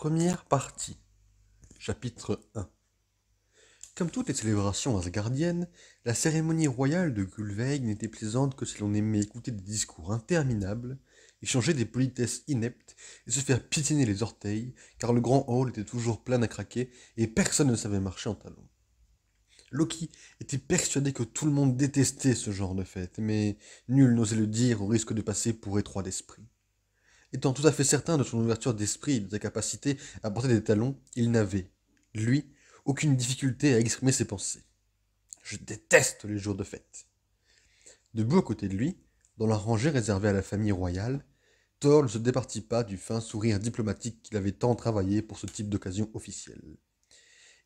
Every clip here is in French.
Première partie. Chapitre 1. Comme toutes les célébrations asgardiennes, la cérémonie royale de Gulveig n'était plaisante que si l'on aimait écouter des discours interminables, échanger des politesses ineptes et se faire piétiner les orteils, car le grand hall était toujours plein à craquer et personne ne savait marcher en talons. Loki était persuadé que tout le monde détestait ce genre de fête, mais nul n'osait le dire au risque de passer pour étroit d'esprit. Étant tout à fait certain de son ouverture d'esprit et de sa capacité à porter des talons, il n'avait, lui, aucune difficulté à exprimer ses pensées. Je déteste les jours de fête. Debout à côté de lui, dans la rangée réservée à la famille royale, Thor ne se départit pas du fin sourire diplomatique qu'il avait tant travaillé pour ce type d'occasion officielle.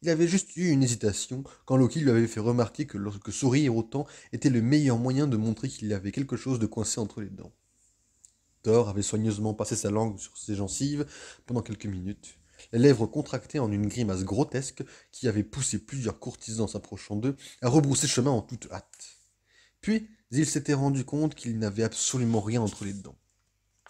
Il avait juste eu une hésitation quand Loki lui avait fait remarquer que lorsque sourire autant était le meilleur moyen de montrer qu'il y avait quelque chose de coincé entre les dents. Thor avait soigneusement passé sa langue sur ses gencives pendant quelques minutes, les lèvres contractées en une grimace grotesque qui avait poussé plusieurs courtisans s'approchant d'eux à rebrousser chemin en toute hâte. Puis, il s'était rendu compte qu'il n'avait absolument rien entre les dents.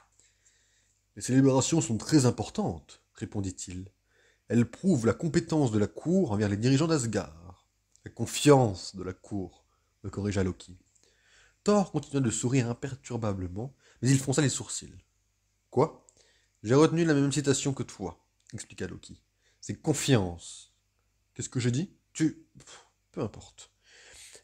« Les célébrations sont très importantes, » répondit-il. « Elles prouvent la compétence de la cour envers les dirigeants d'Asgard. La confiance de la cour, me corrigea Loki. Thor continua de sourire imperturbablement, mais il fronça les sourcils. « Quoi ? J'ai retenu la même citation que toi, » expliqua Loki. « C'est confiance. »« Qu'est-ce que j'ai dit ? Peu importe. »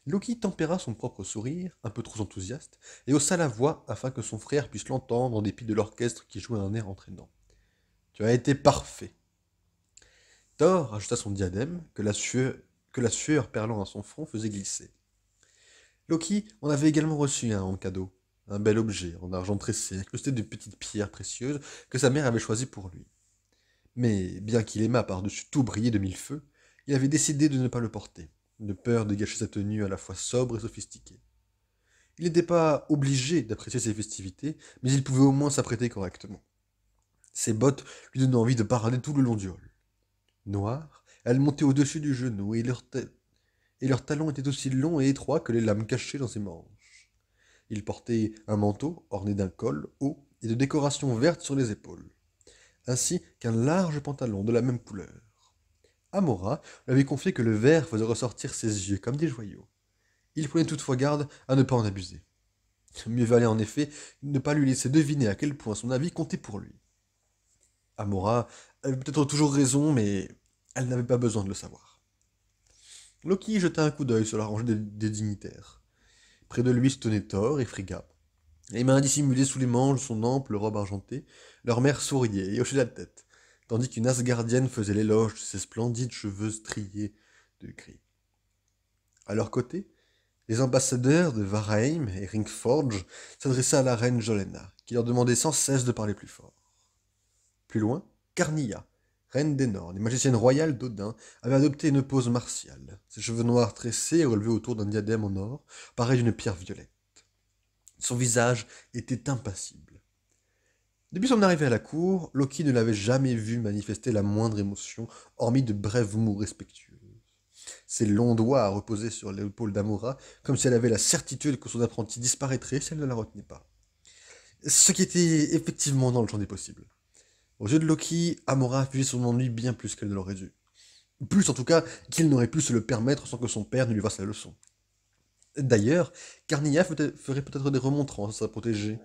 Loki tempéra son propre sourire, un peu trop enthousiaste, et haussa la voix afin que son frère puisse l'entendre en dépit de l'orchestre qui jouait un air entraînant. « Tu as été parfait. » Thor ajusta son diadème, que la sueur perlant à son front faisait glisser. Loki en avait également reçu un en cadeau, un bel objet en argent tressé, incrusté de petites pierres précieuses que sa mère avait choisies pour lui. Mais, bien qu'il aimât par-dessus tout briller de mille feux, il avait décidé de ne pas le porter, de peur de gâcher sa tenue à la fois sobre et sophistiquée. Il n'était pas obligé d'apprécier ses festivités, mais il pouvait au moins s'apprêter correctement. Ses bottes lui donnaient envie de parader tout le long du hall. Noires, elles montaient au-dessus du genou, et leurs talons étaient aussi longs et étroits que les lames cachées dans ses manches. Il portait un manteau orné d'un col haut et de décorations vertes sur les épaules, ainsi qu'un large pantalon de la même couleur. Amora lui avait confié que le vert faisait ressortir ses yeux comme des joyaux. Il prenait toutefois garde à ne pas en abuser. Mieux valait en effet ne pas lui laisser deviner à quel point son avis comptait pour lui. Amora avait peut-être toujours raison, mais elle n'avait pas besoin de le savoir. Loki jeta un coup d'œil sur la rangée des dignitaires. Près de lui se tenait Thor et Frigga. Les mains dissimulées sous les manches de son ample robe argentée, leur mère souriait et hochait la tête, tandis qu'une Asgardienne faisait l'éloge de ses splendides cheveux striés de gris. À leur côté, les ambassadeurs de Varaheim et Ringforge s'adressaient à la reine Jolena, qui leur demandait sans cesse de parler plus fort. Plus loin, Carnia, reine des Nords et magicienne royale d'Odin, avait adopté une pose martiale, ses cheveux noirs tressés et relevés autour d'un diadème en or, pareil d'une pierre violette. Son visage était impassible. Depuis son arrivée à la cour, Loki ne l'avait jamais vu manifester la moindre émotion, hormis de brèves mots respectueuses. Ses longs doigts reposaient sur l'épaule d'Amora, comme si elle avait la certitude que son apprenti disparaîtrait si elle ne la retenait pas. Ce qui était effectivement dans le champ des possibles. Aux yeux de Loki, Amora fuyait son ennui bien plus qu'elle ne l'aurait dû. Plus en tout cas qu'il n'aurait pu se le permettre sans que son père ne lui fasse la leçon. D'ailleurs, Carnia ferait peut-être des remontrances à sa protégée,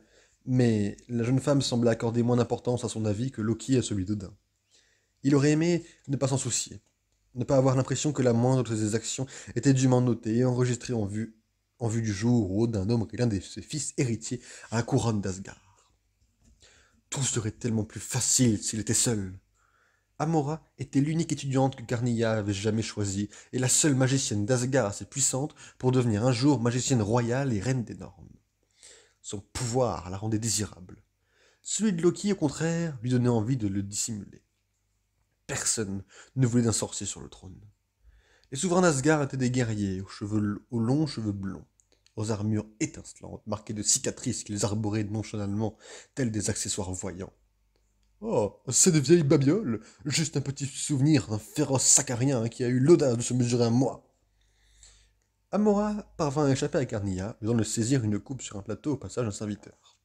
mais la jeune femme semblait accorder moins d'importance à son avis que Loki à celui d'Odin. Il aurait aimé ne pas s'en soucier, ne pas avoir l'impression que la moindre de ses actions était dûment notée et enregistrée en vue du jour où Odin nommerait l'un de ses fils héritiers à la couronne d'Asgard. Tout serait tellement plus facile s'il était seul. Amora était l'unique étudiante que Carnia avait jamais choisie, et la seule magicienne d'Asgard assez puissante pour devenir un jour magicienne royale et reine des Nornes. Son pouvoir la rendait désirable. Celui de Loki, au contraire, lui donnait envie de le dissimuler. Personne ne voulait d'un sorcier sur le trône. Les souverains d'Asgard étaient des guerriers, aux longs cheveux blonds, aux armures étincelantes, marquées de cicatrices qu'ils arboraient nonchalamment, tels des accessoires voyants. Oh, c'est de vieilles babioles, juste un petit souvenir d'un féroce sacarien qui a eu l'audace de se mesurer à moi. Amora parvint à échapper à Carnia, besoin de saisir une coupe sur un plateau au passage d'un serviteur.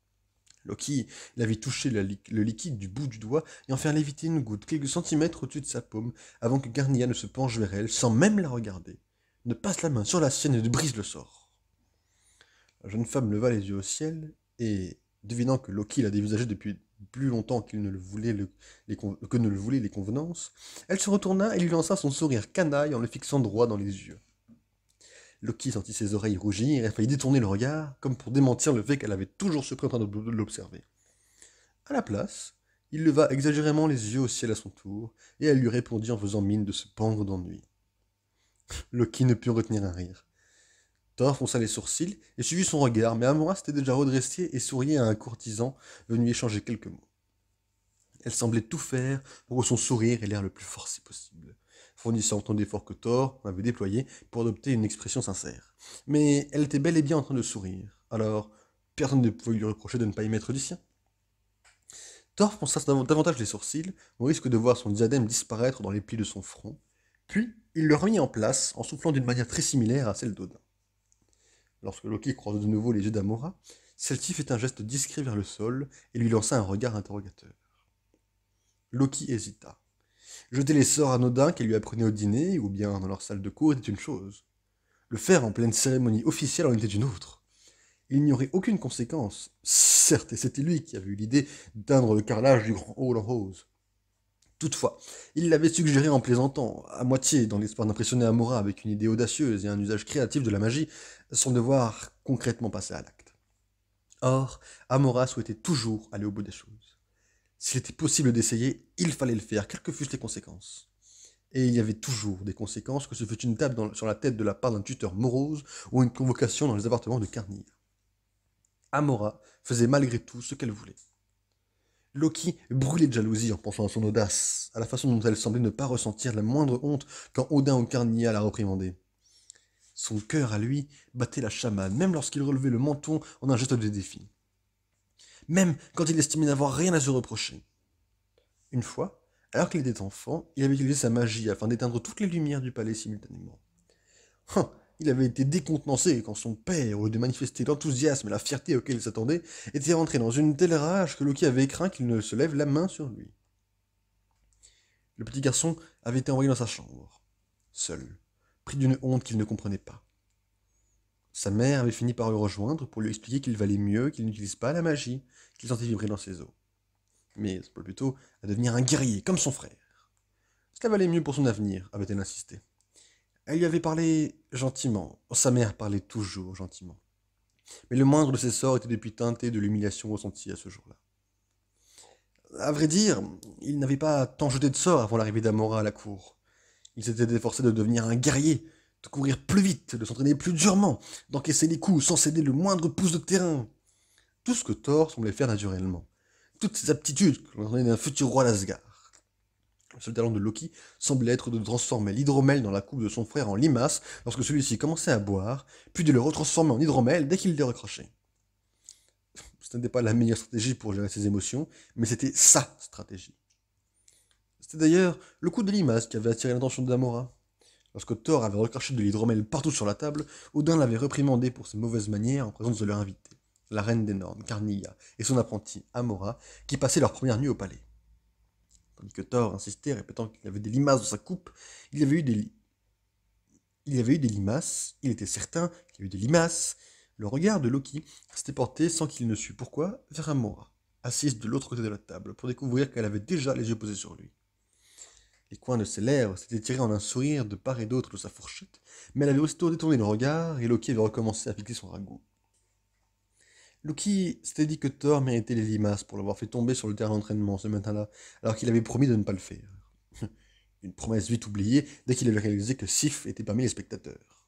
Loki l'avait touché le liquide du bout du doigt et en faire léviter une goutte quelques centimètres au-dessus de sa paume avant que Garnia ne se penche vers elle sans même la regarder, ne passe la main sur la sienne et ne brise le sort. La jeune femme leva les yeux au ciel et, devinant que Loki la dévisageait depuis plus longtemps qu'il ne le voulait que ne le voulaient les convenances, elle se retourna et lui lança son sourire canaille en le fixant droit dans les yeux. Loki sentit ses oreilles rougir et faillit détourner le regard, comme pour démentir le fait qu'elle avait toujours surpris en train de l'observer. À la place, il leva exagérément les yeux au ciel à son tour, et elle lui répondit en faisant mine de se pendre d'ennui. Loki ne put retenir un rire. Thor fronça les sourcils et suivit son regard, mais Amora s'était déjà redressée et souriait à un courtisan venu échanger quelques mots. Elle semblait tout faire pour que son sourire ait l'air le plus forcé possible, fournissant autant d'efforts que Thor avait déployé pour adopter une expression sincère. Mais elle était bel et bien en train de sourire, alors personne ne pouvait lui reprocher de ne pas y mettre du sien. Thor fronça davantage les sourcils, au risque de voir son diadème disparaître dans les plis de son front, puis il le remit en place en soufflant d'une manière très similaire à celle d'Odin. Lorsque Loki croisa de nouveau les yeux d'Amora, celle-ci fit un geste discret vers le sol et lui lança un regard interrogateur. Loki hésita. Jeter les sorts anodins qu'elle lui apprenait au dîner, ou bien dans leur salle de cours, était une chose. Le faire en pleine cérémonie officielle en était une autre. Il n'y aurait aucune conséquence. Certes, et c'était lui qui avait eu l'idée d'éteindre le carrelage du grand hall en rose. Toutefois, il l'avait suggéré en plaisantant, à moitié dans l'espoir d'impressionner Amora avec une idée audacieuse et un usage créatif de la magie, sans devoir concrètement passer à l'acte. Or, Amora souhaitait toujours aller au bout des choses. S'il était possible d'essayer, il fallait le faire, quelles que fussent les conséquences. Et il y avait toujours des conséquences, que ce fût une tape sur la tête de la part d'un tuteur morose ou une convocation dans les appartements de Carnir. Amora faisait malgré tout ce qu'elle voulait. Loki brûlait de jalousie en pensant à son audace, à la façon dont elle semblait ne pas ressentir la moindre honte quand Odin ou Carnia la réprimandaient. Son cœur à lui battait la chamade, même lorsqu'il relevait le menton en un geste de défi. Même quand il estimait n'avoir rien à se reprocher. Une fois, alors qu'il était enfant, il avait utilisé sa magie afin d'éteindre toutes les lumières du palais simultanément. Il avait été décontenancé quand son père, au lieu de manifester l'enthousiasme et la fierté auxquels il s'attendait, était rentré dans une telle rage que Loki avait craint qu'il ne se lève la main sur lui. Le petit garçon avait été envoyé dans sa chambre, seul, pris d'une honte qu'il ne comprenait pas. Sa mère avait fini par le rejoindre pour lui expliquer qu'il valait mieux qu'il n'utilise pas la magie qu'il sentait vibrer dans ses os, mais plutôt à devenir un guerrier comme son frère. Cela valait mieux pour son avenir, avait-elle insisté. Elle lui avait parlé gentiment. Sa mère parlait toujours gentiment. Mais le moindre de ses sorts était depuis teinté de l'humiliation ressentie à ce jour-là. À vrai dire, il n'avait pas tant jeté de sorts avant l'arrivée d'Amora à la cour. Il s'était efforcé de devenir un guerrier, de courir plus vite, de s'entraîner plus durement, d'encaisser les coups sans céder le moindre pouce de terrain. Tout ce que Thor semblait faire naturellement. Toutes ces aptitudes que l'on attendait d'un futur roi d'Asgard. Le seul talent de Loki semblait être de transformer l'hydromel dans la coupe de son frère en limace lorsque celui-ci commençait à boire, puis de le retransformer en hydromel dès qu'il le recrochait. Ce n'était pas la meilleure stratégie pour gérer ses émotions, mais c'était SA stratégie. C'était d'ailleurs le coup de limace qui avait attiré l'attention d'Amora. Lorsque Thor avait recraché de l'hydromel partout sur la table, Odin l'avait réprimandé pour ses mauvaises manières en présence de leur invité, la reine des Nornes, Carnia, et son apprenti, Amora, qui passaient leur première nuit au palais. Tandis que Thor insistait, répétant qu'il avait des limaces dans sa coupe, il y avait eu des limaces, il était certain qu'il y avait eu des limaces. Le regard de Loki s'était porté, sans qu'il ne sût pourquoi, vers Amora, assise de l'autre côté de la table, pour découvrir qu'elle avait déjà les yeux posés sur lui. Les coins de ses lèvres s'étaient tirés en un sourire de part et d'autre de sa fourchette, mais elle avait aussitôt détourné le regard, et Loki avait recommencé à fixer son ragoût. Loki s'était dit que Thor méritait les limaces pour l'avoir fait tomber sur le terrain d'entraînement ce matin-là, alors qu'il avait promis de ne pas le faire. Une promesse vite oubliée dès qu'il avait réalisé que Sif était parmi les spectateurs.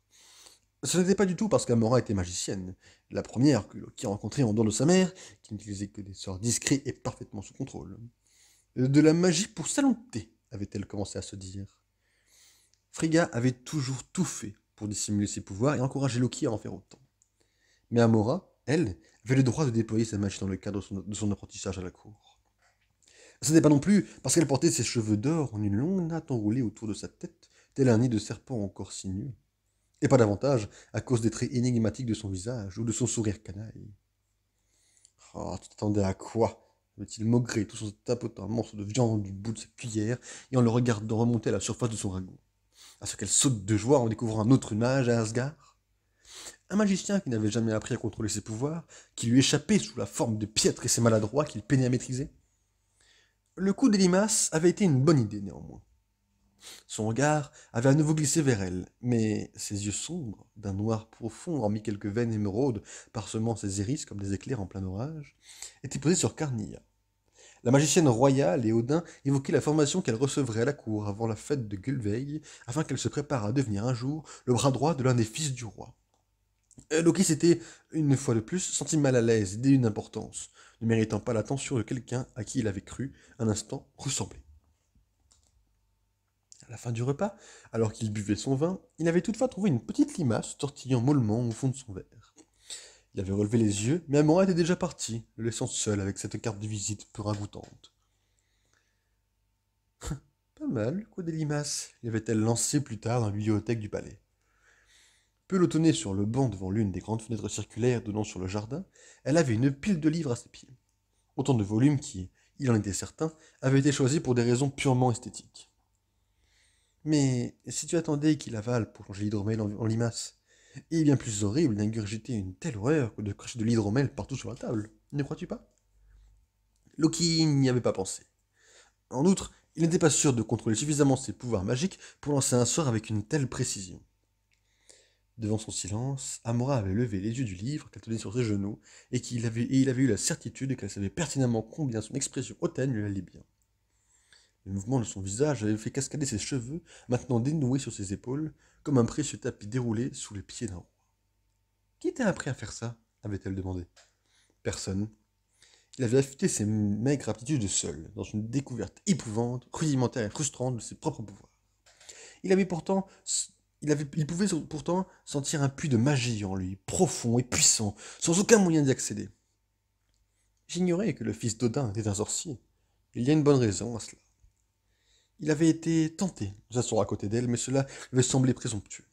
Ce n'était pas du tout parce qu'Amora était magicienne, la première que Loki rencontrait en dehors de sa mère, qui n'utilisait que des sorts discrets et parfaitement sous contrôle. De la magie pour salon de thé, avait-elle commencé à se dire. Frigga avait toujours tout fait pour dissimuler ses pouvoirs et encourager Loki à en faire autant. Mais Amora, elle, avait le droit de déployer sa magie dans le cadre de son apprentissage à la cour. Ce n'est pas non plus parce qu'elle portait ses cheveux d'or en une longue natte enroulée autour de sa tête, tel un nid de serpent encore sinueux, et pas davantage à cause des traits énigmatiques de son visage ou de son sourire canaille. Oh, tu t'attendais à quoi? avait-il maugré, tout en se tapotant un morceau de viande du bout de sa cuillère et en le regardant remonter à la surface de son ragoût. À ce qu'elle saute de joie en découvrant un autre image à Asgard. Un magicien qui n'avait jamais appris à contrôler ses pouvoirs, qui lui échappait sous la forme de piètres et ses maladroits qu'il peinait à maîtriser. Le coup des limaces avait été une bonne idée néanmoins. Son regard avait à nouveau glissé vers elle, mais ses yeux sombres, d'un noir profond hormis quelques veines émeraudes parsemant ses iris comme des éclairs en plein orage, étaient posés sur Carnilla. La magicienne royale et Odin évoquaient la formation qu'elle recevrait à la cour avant la fête de Gulveig, afin qu'elle se prépare à devenir un jour le bras droit de l'un des fils du roi. Loki s'était, une fois de plus, senti mal à l'aise et dénu d'importance, ne méritant pas l'attention de quelqu'un à qui il avait cru, un instant, ressembler. À la fin du repas, alors qu'il buvait son vin, il avait toutefois trouvé une petite limace tortillant mollement au fond de son verre. Il avait relevé les yeux, mais Amora était déjà parti, le laissant seul avec cette carte de visite peu ragoûtante. Pas mal, quoi des limaces, lui avait-elle lancé plus tard dans la bibliothèque du palais. Pelotonnée sur le banc devant l'une des grandes fenêtres circulaires donnant sur le jardin, elle avait une pile de livres à ses pieds. Autant de volumes qui, il en était certain, avaient été choisis pour des raisons purement esthétiques. Mais si tu attendais qu'il avale pour changer l'hydromel en limace, il est bien plus horrible d'ingurgiter une telle horreur que de cracher de l'hydromel partout sur la table, ne crois-tu pas? Loki n'y avait pas pensé. En outre, il n'était pas sûr de contrôler suffisamment ses pouvoirs magiques pour lancer un sort avec une telle précision. Devant son silence, Amora avait levé les yeux du livre qu'elle tenait sur ses genoux, et il avait eu la certitude qu'elle savait pertinemment combien son expression hautaine lui allait bien. Le mouvement de son visage avait fait cascader ses cheveux, maintenant dénoués sur ses épaules, comme un précieux tapis déroulé sous les pieds d'un roi. Qui t'a appris à faire ça? Avait-elle demandé. Personne. Il avait affûté ses maigres aptitudes seul, dans une découverte épouvante, rudimentaire et frustrante de ses propres pouvoirs. Il avait pourtant, il pouvait pourtant sentir un puits de magie en lui, profond et puissant, sans aucun moyen d'y accéder. J'ignorais que le fils d'Odin était un sorcier. Il y a une bonne raison à cela. Il avait été tenté de s'asseoir à côté d'elle, mais cela lui avait semblé présomptueux.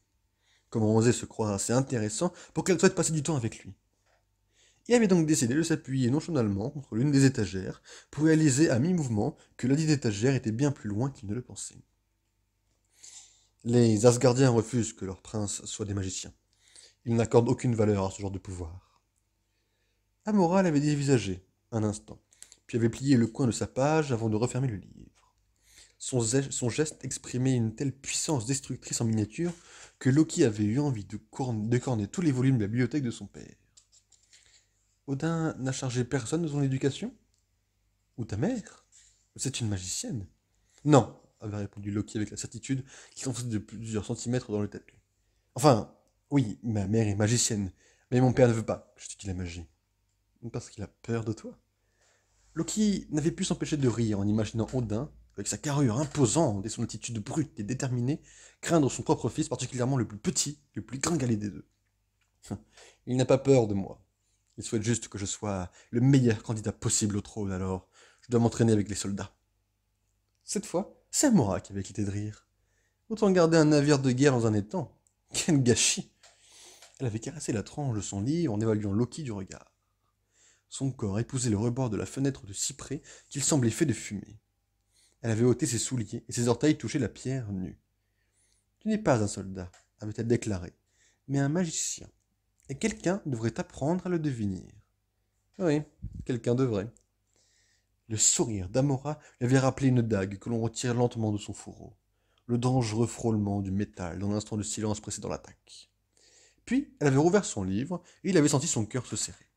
Comment oser se croire assez intéressant pour qu'elle souhaite passer du temps avec lui? Il avait donc décidé de s'appuyer nonchalantment contre l'une des étagères pour réaliser à mi-mouvement que ladite étagère était bien plus loin qu'il ne le pensait. Les Asgardiens refusent que leurs princes soient des magiciens. Ils n'accordent aucune valeur à ce genre de pouvoir. Amora l'avait dévisagé un instant, puis avait plié le coin de sa page avant de refermer le livre. Son geste exprimait une telle puissance destructrice en miniature que Loki avait eu envie de corner tous les volumes de la bibliothèque de son père. Odin n'a chargé personne de son éducation? Ou ta mère? C'est une magicienne. Non, avait répondu Loki avec la certitude qu'il s'enfonçait de plusieurs centimètres dans le tapis. Enfin, oui, ma mère est magicienne, mais mon père ne veut pas que j'étudie la magie. Parce qu'il a peur de toi. Loki n'avait pu s'empêcher de rire en imaginant Odin, avec sa carrure imposante et son attitude brute et déterminée, craindre son propre fils, particulièrement le plus petit, le plus gringalé des deux. Il n'a pas peur de moi. Il souhaite juste que je sois le meilleur candidat possible au trône, alors je dois m'entraîner avec les soldats. Cette fois, c'est Amora qui avait quitté de rire. Autant garder un navire de guerre dans un étang. Quel gâchis! Elle avait caressé la tranche de son livre en évaluant Loki du regard. Son corps épousait le rebord de la fenêtre de si près qu'il semblait fait de fumée. Elle avait ôté ses souliers et ses orteils touchaient la pierre nue. Tu n'es pas un soldat, avait-elle déclaré, mais un magicien. Et quelqu'un devrait apprendre à le devenir. Oui, quelqu'un devrait. Le sourire d'Amora lui avait rappelé une dague que l'on retire lentement de son fourreau. Le dangereux frôlement du métal dans l'instant de silence précédant l'attaque. Puis, elle avait rouvert son livre et il avait senti son cœur se serrer.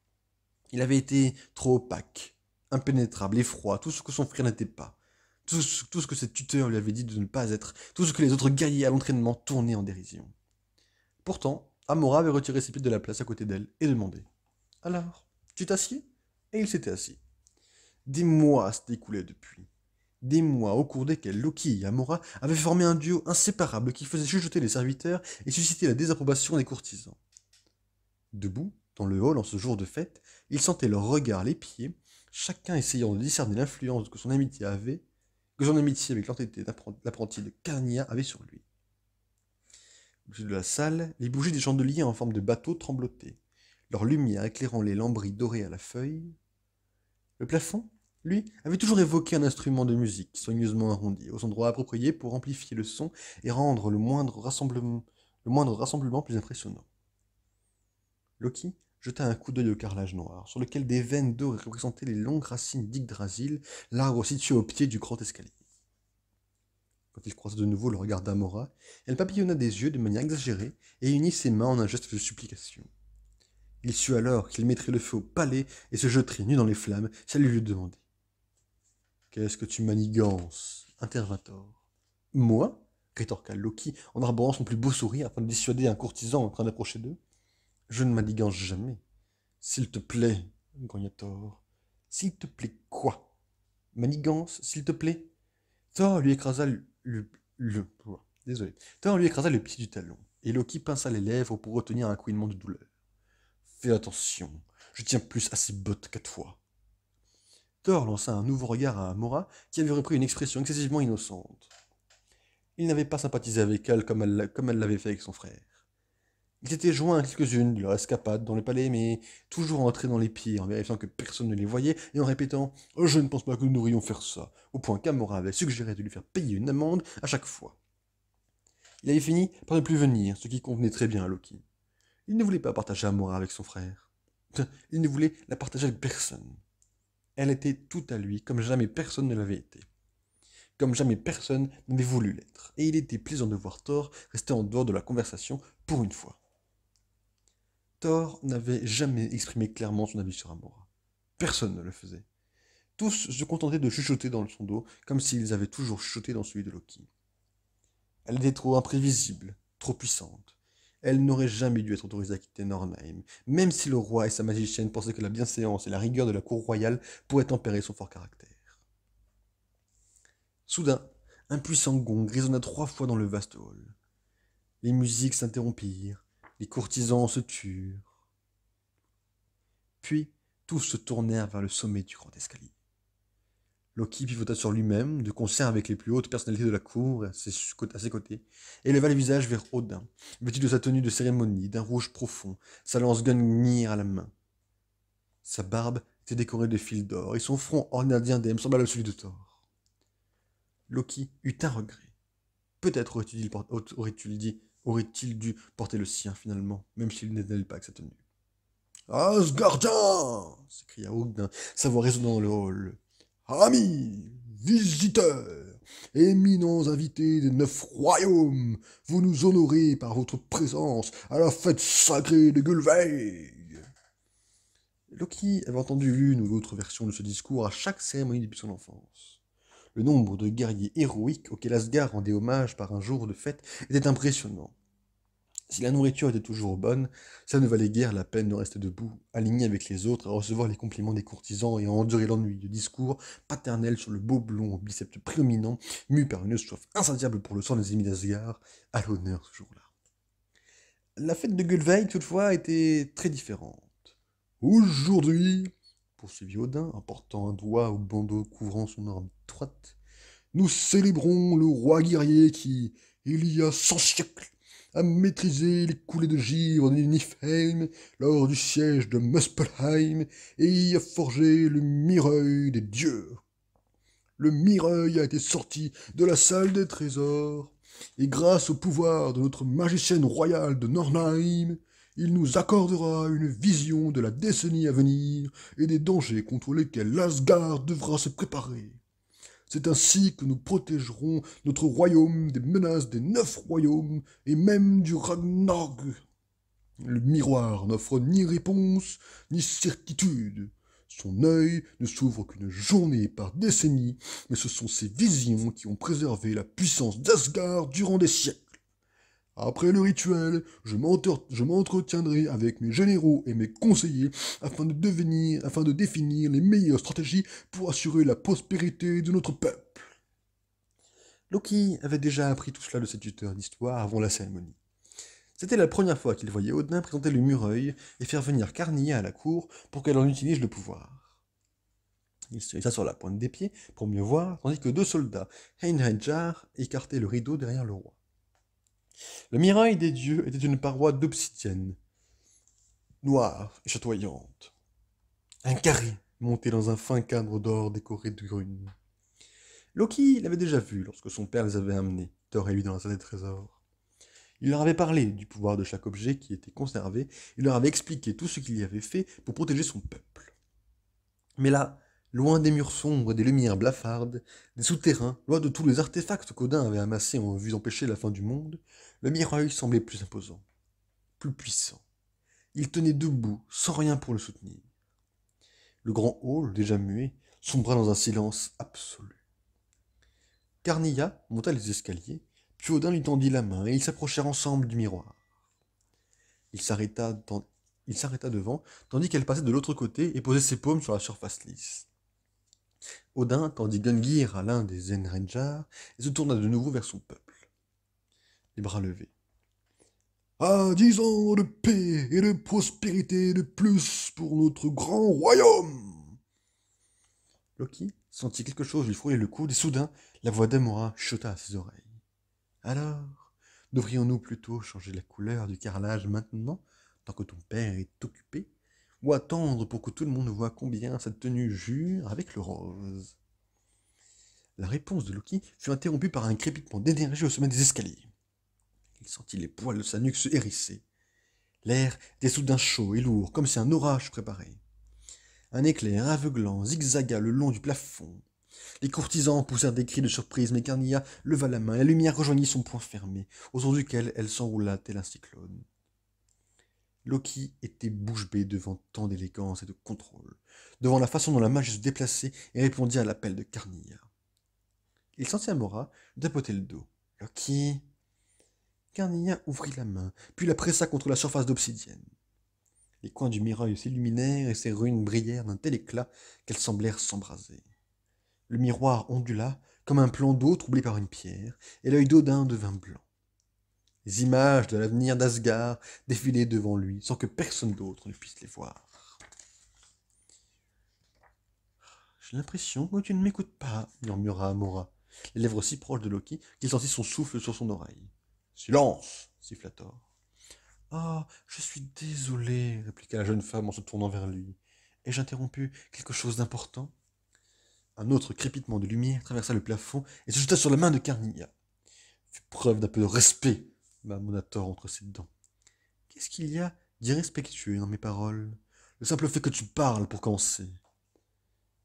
Il avait été trop opaque, impénétrable, effroi, tout ce que son frère n'était pas, tout ce que ses tuteurs lui avaient dit de ne pas être, tout ce que les autres guerriers à l'entraînement tournaient en dérision. Pourtant, Amora avait retiré ses pieds de la place à côté d'elle et demandé: Alors, tu t'assieds? Et il s'était assis. Des mois s'étaient écoulés depuis. Des mois au cours desquels Loki et Amora avaient formé un duo inséparable qui faisait chuchoter les serviteurs et suscitait la désapprobation des courtisans. Debout, dans le hall en ce jour de fête, il sentait leurs regards les pieds, chacun essayant de discerner l'influence que son amitié avec l'entité l'apprenti de Carnia avait sur lui. Au bout de la salle, les bougies des chandeliers en forme de bateau tremblotaient, leur lumière éclairant les lambris dorés à la feuille. Le plafond, lui, avait toujours évoqué un instrument de musique, soigneusement arrondi, aux endroits appropriés pour amplifier le son et rendre le moindre rassemblement plus impressionnant. Loki jeta un coup d'œil au carrelage noir, sur lequel des veines dorées représentaient les longues racines d'Yggdrasil, l'arbre situé au pied du grand escalier. Quand il croisa de nouveau le regard d'Amora, elle papillonna des yeux de manière exagérée et unit ses mains en un geste de supplication. Il sut alors qu'il mettrait le feu au palais et se jetterait nu dans les flammes si elle lui demandait. « Qu'est-ce que tu manigances » intervint Thor. « Moi » rétorqua Loki en arborant son plus beau sourire afin de dissuader un courtisan en train d'approcher d'eux. « Je ne manigance jamais. »« S'il te plaît, » grogna Thor. « S'il te plaît quoi ? Manigance, s'il te plaît ?» Thor lui écrasa Désolé. Thor lui écrasa le pied du talon, et Loki pinça les lèvres pour retenir un couinement de douleur. Fais attention, je tiens plus à ses bottes qu'à toi. Thor lança un nouveau regard à Amora, qui avait repris une expression excessivement innocente. Il n'avait pas sympathisé avec elle comme elle l'avait fait avec son frère. Il s'était joint à quelques-unes de leur escapade dans le palais, mais toujours entré dans les pieds, en vérifiant que personne ne les voyait, et en répétant « Je ne pense pas que nous devrions faire ça », au point qu'Amora avait suggéré de lui faire payer une amende à chaque fois. Il avait fini par ne plus venir, ce qui convenait très bien à Loki. Il ne voulait pas partager Amora avec son frère. Il ne voulait la partager avec personne. Elle était tout à lui, comme jamais personne ne l'avait été. Comme jamais personne n'avait voulu l'être. Et il était plaisant de voir Thor rester en dehors de la conversation pour une fois. Thor n'avait jamais exprimé clairement son avis sur Amora. Personne ne le faisait. Tous se contentaient de chuchoter dans son dos, comme s'ils avaient toujours chuchoté dans celui de Loki. Elle était trop imprévisible, trop puissante. Elle n'aurait jamais dû être autorisée à quitter Nornheim, même si le roi et sa magicienne pensaient que la bienséance et la rigueur de la cour royale pourraient tempérer son fort caractère. Soudain, un puissant gong résonna 3 fois dans le vaste hall. Les musiques s'interrompirent, les courtisans se turent. Puis, tous se tournèrent vers le sommet du grand escalier. Loki pivota sur lui-même, de concert avec les plus hautes personnalités de la cour à ses côtés, et leva le visage vers Odin, vêtu de sa tenue de cérémonie, d'un rouge profond, sa lance Gungnir à la main. Sa barbe était décorée de fils d'or, et son front orné d'un diadème semblable à celui de Thor. Loki eut un regret. Peut-être aurait-il dû porter le sien, finalement, même s'il n'était pas avec sa tenue. « Asgardien !» s'écria Odin, sa voix résonnant dans le hall. Amis, visiteurs, éminents invités des 9 royaumes, vous nous honorez par votre présence à la fête sacrée de Gullveig. Loki avait entendu l'une ou l'autre version de ce discours à chaque cérémonie depuis son enfance. Le nombre de guerriers héroïques auxquels Asgard rendait hommage par un jour de fête était impressionnant. Si la nourriture était toujours bonne, ça ne valait guère la peine de rester debout, aligné avec les autres, à recevoir les compliments des courtisans et à endurer l'ennui de discours paternels sur le beau blond au biceps prédominant, mu par une soif insatiable pour le sang des ennemis d'Asgard, à l'honneur ce jour-là. La fête de Gullveig, toutefois, était très différente. Aujourd'hui, poursuivit Odin, en portant un doigt au bandeau couvrant son arme droite, nous célébrons le roi guerrier qui, il y a 100 siècles, a maîtrisé les coulées de givre de Niflheim lors du siège de Muspelheim et y a forgé le mireuil des dieux. Le mireuil a été sorti de la salle des trésors, et grâce au pouvoir de notre magicienne royale de Nornheim, il nous accordera une vision de la décennie à venir et des dangers contre lesquels Asgard devra se préparer. C'est ainsi que nous protégerons notre royaume des menaces des 9 royaumes et même du Ragnarok. Le miroir n'offre ni réponse, ni certitude. Son œil ne s'ouvre qu'une journée par décennie, mais ce sont ses visions qui ont préservé la puissance d'Asgard durant des siècles. Après le rituel, je m'entretiendrai avec mes généraux et mes conseillers afin de définir les meilleures stratégies pour assurer la prospérité de notre peuple. Loki avait déjà appris tout cela de ses tuteurs d'histoire avant la cérémonie. C'était la première fois qu'il voyait Odin présenter le Mureuil et faire venir Karnia à la cour pour qu'elle en utilise le pouvoir. Il se hissa sur la pointe des pieds pour mieux voir, tandis que 2 soldats, Einherjar, écartaient le rideau derrière le roi. Le mireuil des dieux était une paroi d'obsidienne, noire et chatoyante. Un carré monté dans un fin cadre d'or décoré de runes. Loki l'avait déjà vu lorsque son père les avait amenés, Thor et lui, dans la salle des trésors. Il leur avait parlé du pouvoir de chaque objet qui était conservé, il leur avait expliqué tout ce qu'il y avait fait pour protéger son peuple. Mais là, loin des murs sombres et des lumières blafardes, des souterrains, loin de tous les artefacts qu'Odin avait amassés en vue d'empêcher la fin du monde, le Mireuil semblait plus imposant, plus puissant. Il tenait debout, sans rien pour le soutenir. Le grand hall, déjà muet, sombra dans un silence absolu. Carnilla monta les escaliers, puis Odin lui tendit la main et ils s'approchèrent ensemble du miroir. Il s'arrêta devant, tandis qu'elle passait de l'autre côté et posait ses paumes sur la surface lisse. Odin tendit Gungnir à l'un des Zenrendjar et se tourna de nouveau vers son peuple, les bras levés. Ah, 10 ans de paix et de prospérité de plus pour notre grand royaume! Loki sentit quelque chose lui frôler le coude et soudain, la voix d'Amora chuta à ses oreilles. Alors, devrions-nous plutôt changer la couleur du carrelage maintenant, tant que ton père est occupé, ou attendre pour que tout le monde voie combien cette tenue jure avec le rose? La réponse de Loki fut interrompue par un crépitement d'énergie au sommet des escaliers. Il sentit les poils de sa nuque se hérisser. L'air était soudain chaud et lourd, comme si un orage se préparait. Un éclair aveuglant zigzaga le long du plafond. Les courtisans poussèrent des cris de surprise, mais Carnilla leva la main et la lumière rejoignit son poing fermé, autour duquel elle s'enroula tel un cyclone. Loki était bouche bée devant tant d'élégance et de contrôle, devant la façon dont la magie se déplaçait et répondit à l'appel de Carnilla. Il sentit Amora lui tapoter le dos. « Loki !» Carnilla ouvrit la main, puis la pressa contre la surface d'obsidienne. Les coins du miroir s'illuminèrent et ses runes brillèrent d'un tel éclat qu'elles semblèrent s'embraser. Le miroir ondula, comme un plan d'eau troublé par une pierre, et l'œil d'Odin devint blanc. Les images de l'avenir d'Asgard défilaient devant lui, sans que personne d'autre ne puisse les voir. « J'ai l'impression que tu ne m'écoutes pas, » murmura Amora, les lèvres si proches de Loki qu'il sentit son souffle sur son oreille. « Silence !» siffla Thor. « Ah, je suis désolé, » répliqua la jeune femme en se tournant vers lui. « Ai-je interrompu quelque chose d'important ?» Un autre crépitement de lumière traversa le plafond et se jeta sur la main de Carnilla. « Fais preuve d'un peu de respect !» marmonna Thor entre ses dents. « Qu'est-ce qu'il y a d'irrespectueux dans mes paroles? Le simple fait que tu parles pour commencer. »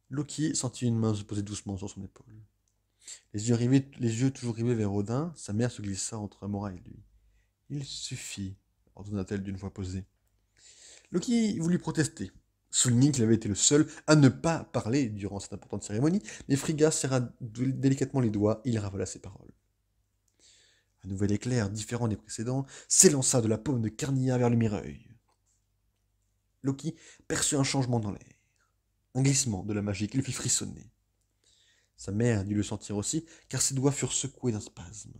Loki sentit une main se poser doucement sur son épaule. Les yeux toujours rivés vers Odin, sa mère se glissa entre Amora et lui. « Il suffit, » ordonna-t-elle d'une voix posée. Loki voulut protester, souligner qu'il avait été le seul à ne pas parler durant cette importante cérémonie, mais Frigga serra délicatement les doigts et il ravala ses paroles. Un nouvel éclair, différent des précédents, s'élança de la paume de Carnilla vers le Mireuil. Loki perçut un changement dans l'air, un glissement de la magie qui le fit frissonner. Sa mère dut le sentir aussi, car ses doigts furent secoués d'un spasme.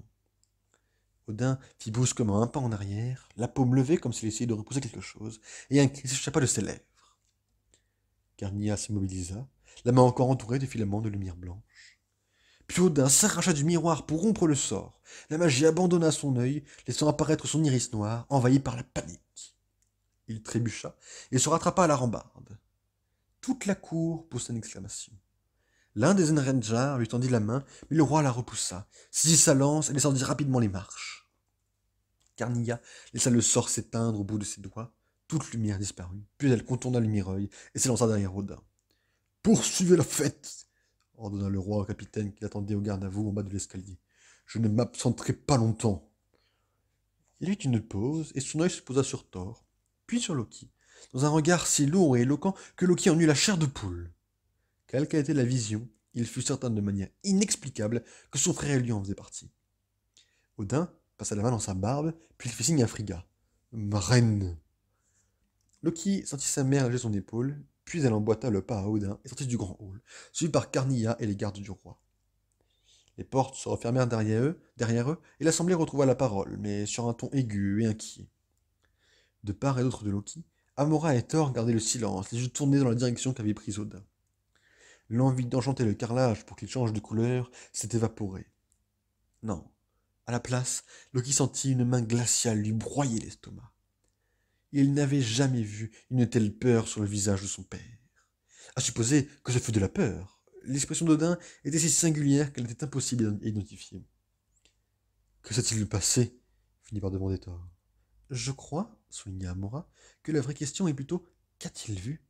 Odin fit brusquement un pas en arrière, la paume levée comme s'il essayait de repousser quelque chose, et un cri s'échappa de ses lèvres. Carnilla s'immobilisa, la main encore entourée de filaments de lumière blanche. Puis Odin s'arracha du miroir pour rompre le sort. La magie abandonna son œil, laissant apparaître son iris noir, envahi par la panique. Il trébucha et se rattrapa à la rambarde. Toute la cour poussa une exclamation. L'un des Zenrendjar lui tendit la main, mais le roi la repoussa, saisit sa lance et descendit rapidement les marches. Carnilla laissa le sort s'éteindre au bout de ses doigts, toute lumière disparut, puis elle contourna le Mireuil et s'élança derrière Odin. « Poursuivez la fête !» ordonna le roi au capitaine qui l'attendait au garde-à-vous en bas de l'escalier. « Je ne m'absenterai pas longtemps. » Il eut une pause et son œil se posa sur Thor, puis sur Loki, dans un regard si lourd et éloquent que Loki en eut la chair de poule. Quelle qu'ait été la vision, il fut certain de manière inexplicable que son frère et lui en faisaient partie. Odin passa la main dans sa barbe, puis il fit signe à Frigga. « Ma reine !» Loki sentit sa mère alléger son épaule, puis elle emboîta le pas à Odin et sortit du grand hall, suivi par Carnilla et les gardes du roi. Les portes se refermèrent derrière eux, et l'assemblée retrouva la parole, mais sur un ton aigu et inquiet. De part et d'autre de Loki, Amora et Thor gardaient le silence, les yeux tournés dans la direction qu'avait prise Odin. L'envie d'enchanter le carrelage pour qu'il change de couleur s'est évaporée. Non. À la place, Loki sentit une main glaciale lui broyer l'estomac. Il n'avait jamais vu une telle peur sur le visage de son père. À supposer que ce fût de la peur. L'expression d'Odin était si singulière qu'elle était impossible à identifier. Que s'est-il passé finit par demander Thor. Je crois, souligna Amora, que la vraie question est plutôt qu'a-t-il vu